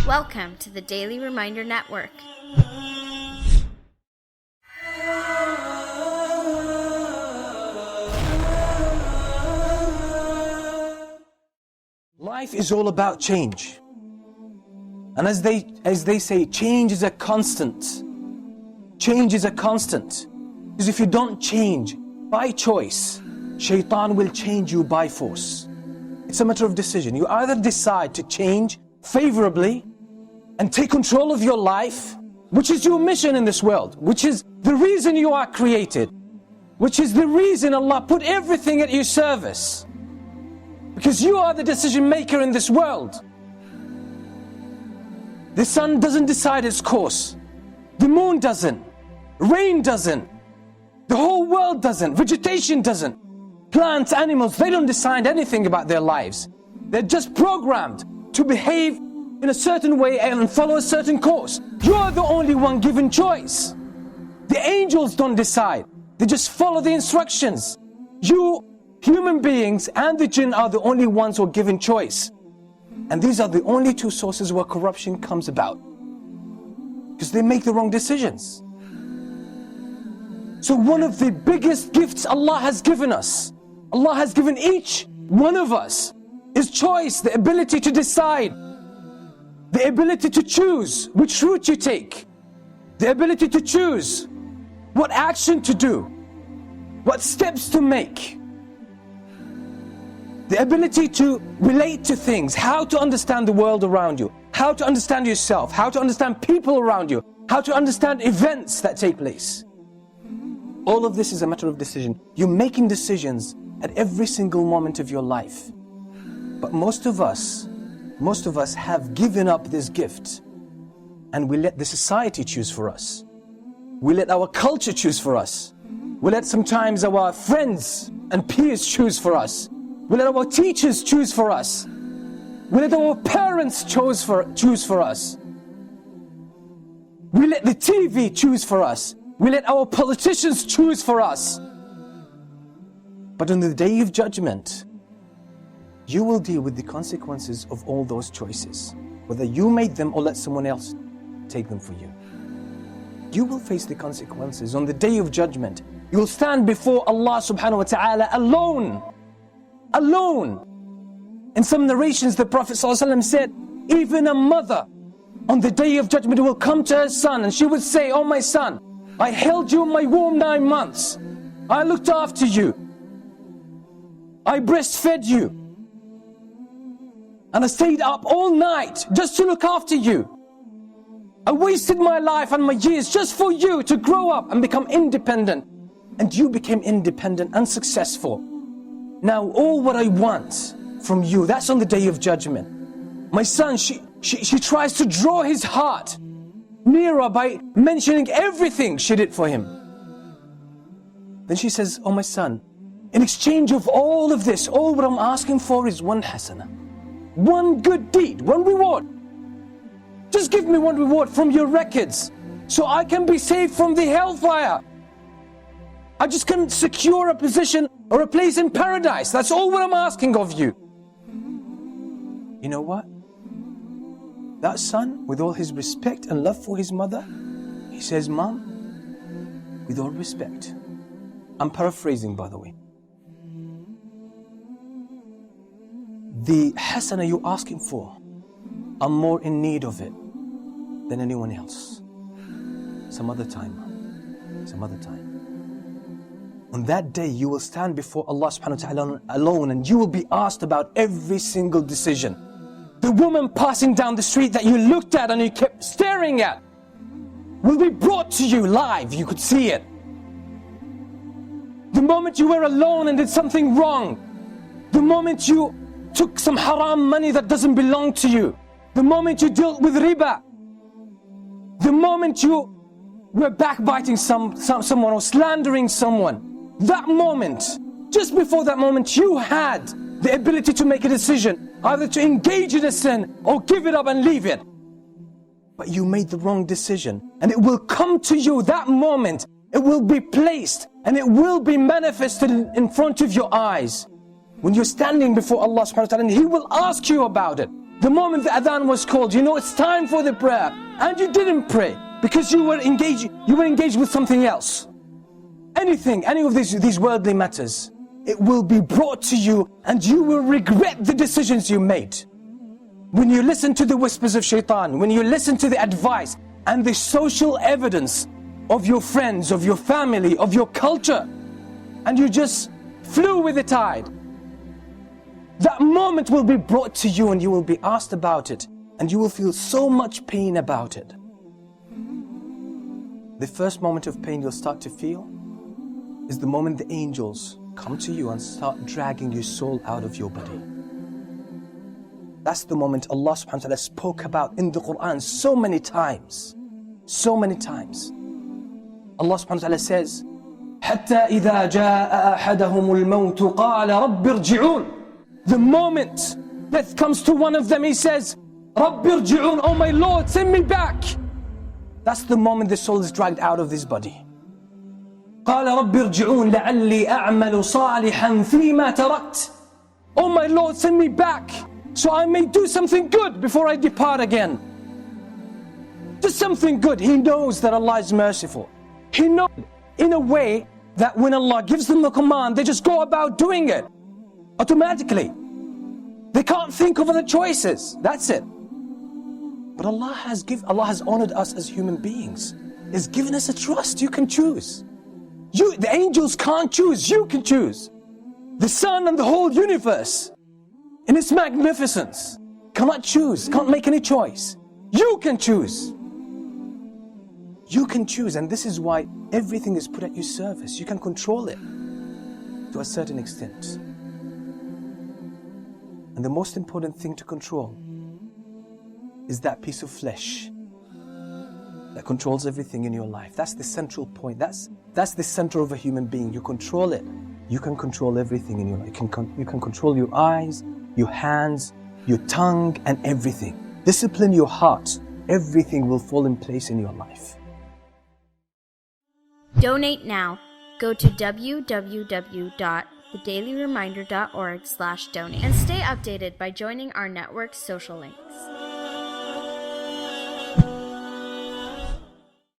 Welcome to the Daily Reminder Network. Life is all about change. And as they say, change is a constant. Change is a constant. Because if you don't change by choice, Shaitan will change you by force. It's a matter of decision. You either decide to change favorably and take control of your life, which is your mission in this world, which is the reason you are created, which is the reason Allah put everything at your service. Because you are the decision maker in this world. The sun doesn't decide its course. The moon doesn't. Rain doesn't. The whole world doesn't. Vegetation doesn't. Plants, animals, they don't decide anything about their lives. They're just programmed to behave in a certain way and follow a certain course. You're the only one given choice. The angels don't decide. They just follow the instructions. You, human beings and the jinn, are the only ones who are given choice. And these are the only two sources where corruption comes about. Because they make the wrong decisions. So one of the biggest gifts Allah has given us, Allah has given each one of us, is choice, the ability to decide, the ability to choose which route you take, the ability to choose what action to do, what steps to make, the ability to relate to things, how to understand the world around you, how to understand yourself, how to understand people around you, how to understand events that take place. All of this is a matter of decision. You're making decisions at every single moment of your life. But most of us have given up this gift, and we let the society choose for us. We let our culture choose for us. We let sometimes our friends and peers choose for us. We let our teachers choose for us. We let our parents choose for us. We let the TV choose for us. We let our politicians choose for us. But on the day of judgment, you will deal with the consequences of all those choices. Whether you made them or let someone else take them for you. You will face the consequences on the day of judgment. You will stand before Allah subhanahu wa ta'ala alone. Alone. In some narrations the Prophet ﷺ said, even a mother on the day of judgment will come to her son and she would say, "Oh my son, I held you in my womb 9 months. I looked after you. I breastfed you. And I stayed up all night just to look after you. I wasted my life and my years just for you to grow up and become independent. And you became independent and successful. Now all what I want from you," that's on the day of judgment. My son, she tries to draw his heart nearer by mentioning everything she did for him. Then she says, "Oh my son, in exchange of all of this, all what I'm asking for is one hasana. One good deed, one reward. Just give me one reward from your records so I can be saved from the hellfire. I just can secure a position or a place in paradise. That's all what I'm asking of you." You know what? That son, with all his respect and love for his mother, he says, "Mom, with all respect," I'm paraphrasing by the way, "the hasana you're asking for, I'm more in need of it than anyone else. Some other time, Mom. Some other time." On that day you will stand before Allah subhanahu wa ta'ala alone, and you will be asked about every single decision. The woman passing down the street that you looked at and you kept staring at will be brought to you live, you could see it. The moment you were alone and did something wrong, the moment you took some haram money that doesn't belong to you, the moment you dealt with riba, the moment you were backbiting someone or slandering someone, that moment, just before that moment, you had the ability to make a decision, either to engage in a sin or give it up and leave it. But you made the wrong decision, and it will come to you that moment. It will be placed and it will be manifested in front of your eyes when you're standing before Allah subhanahu wa ta'ala, and He will ask you about it. The moment the adhan was called, you know it's time for the prayer, and you didn't pray because you were engaged with something else. Any of these worldly matters, it will be brought to you and you will regret the decisions you made. When you listen to the whispers of shaitan, when you listen to the advice and the social evidence of your friends, of your family, of your culture, and you just flew with the tide, that moment will be brought to you and you will be asked about it and you will feel so much pain about it. The first moment of pain you'll start to feel is the moment the angels come to you and start dragging your soul out of your body. That's the moment Allah subhanahu wa ta'ala spoke about in the Quran so many times. So many times. Allah subhanahu wa ta'ala says, حَتَّى إِذَا جَاءَ أَحَدَهُمُ الْمَوْتُ قَالَ رَبِّ ارْجِعُونَ. The moment death comes to one of them, he says, رَبِّ ارْجِعُونَ, oh my Lord, send me back. That's the moment the soul is dragged out of this body. قال رب ارجعون لعلي أعمل صالحا فيما تركت. Oh my Lord, send me back so I may do something good before I depart again. Just something good. He knows that Allah is merciful. He knows in a way that when Allah gives them the command, they just go about doing it automatically. They can't think of other choices. That's it. But Allah has honored us as human beings. He's given us a trust. You can choose. The angels can't choose, you can choose. The sun and the whole universe, in its magnificence, cannot choose, can't make any choice. You can choose. You can choose, and this is why everything is put at your service. You can control it to a certain extent. And the most important thing to control is that piece of flesh that controls everything in your life. That's the central point. That's the center of a human being. You control it. You can control everything in your life. You can control your eyes, your hands, your tongue, and everything. Discipline your heart. Everything will fall in place in your life. Donate now. Go to www.thedailyreminder.org/donate and stay updated by joining our network's social links.